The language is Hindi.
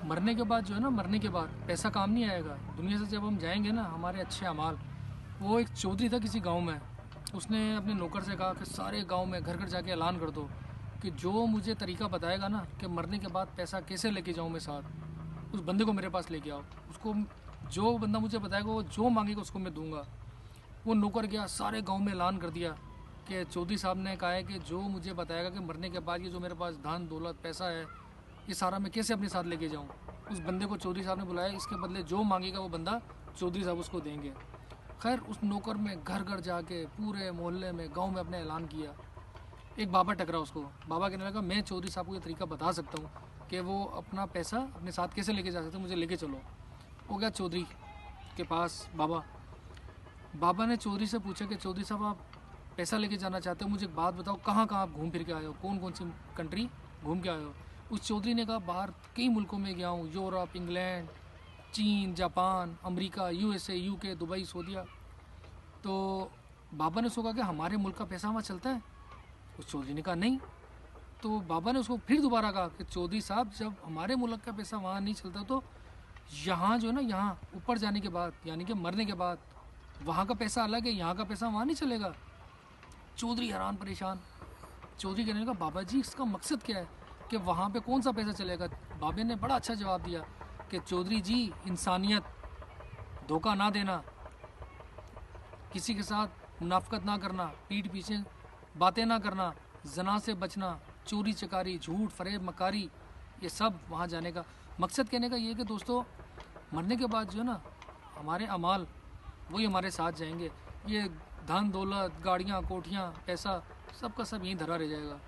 मरने के बाद जो है ना, मरने के बाद पैसा काम नहीं आएगा। दुनिया से जब हम जाएंगे ना, हमारे अच्छे अमाल। वो एक चौधरी था किसी गांव में, उसने अपने नौकर से कहा कि सारे गांव में घर घर जाके ऐलान कर दो कि जो मुझे तरीका बताएगा ना कि मरने के बाद पैसा कैसे लेके जाऊँ मैं साथ, उस बंदे को मेरे पास लेके आओ। उसको जो बंदा मुझे बताएगा, वो जो मांगेगा उसको मैं दूंगा। वो नौकर गया, सारे गांव में ऐलान कर दिया कि चौधरी साहब ने कहा है कि जो मुझे बताएगा कि मरने के बाद ये जो मेरे पास धन दौलत पैसा है, ये सारा मैं कैसे अपने साथ लेके जाऊँ। उस बंदे को चौधरी साहब ने बुलाया, इसके बदले जो मांगेगा वो बंदा चौधरी साहब उसको देंगे। खैर उस नौकर में घर घर जाके पूरे मोहल्ले में गांव में अपने ऐलान किया। एक बाबा टकरा उसको। बाबा कहने लगा, मैं चौधरी साहब को ये तरीका बता सकता हूँ कि वो अपना पैसा अपने साथ कैसे लेके जा सकते हैं, मुझे लेके चलो। हो गया चौधरी के पास बाबा। बाबा ने चौधरी से पूछा कि चौधरी साहब आप पैसा लेके जाना चाहते हो, मुझे एक बात बताओ, कहाँ कहाँ आप घूम फिर के आए हो, कौन कौन सी कंट्री घूम के आए हो। उस चौधरी ने कहा, बाहर कई मुल्कों में गया हूँ, यूरोप, इंग्लैंड, चीन, Japan, America, USA, UK, Dubai, सऊदीया। तो बाबा ने उसको कहा कि हमारे मुल्क का पैसा वहाँ चलता है। उस चौधरी ने कहा नहीं। तो बाबा ने उसको फिर दोबारा कहा कि चौधरी साहब, जब हमारे मुल्क का पैसा वहाँ नहीं चलता तो यहाँ जो है ना, यहाँ ऊपर जाने के बाद यानी कि मरने के बाद वहाँ का पैसा अलग है, यहाँ का पैसा वहाँ नहीं चलेगा। चौधरी हैरान परेशान। चौधरी कहने लगा, बाबा जी इसका मकसद क्या है कि वहाँ पे कौन सा पैसा चलेगा। बाबे ने बड़ा अच्छा जवाब दिया कि चौधरी जी, इंसानियत, धोखा ना देना, किसी के साथ मुनाफकत ना करना, पीठ पीछे बातें ना करना, जना से बचना, चोरी चकारी, झूठ फरेब मकारी, ये सब वहाँ जाने का मकसद। कहने का ये है कि दोस्तों, मरने के बाद जो है ना, हमारे अमाल वही हमारे साथ जाएंगे। ये धन दौलत, गाड़ियाँ, कोठियाँ, पैसा, सब का सब यहीं धरा रह जाएगा।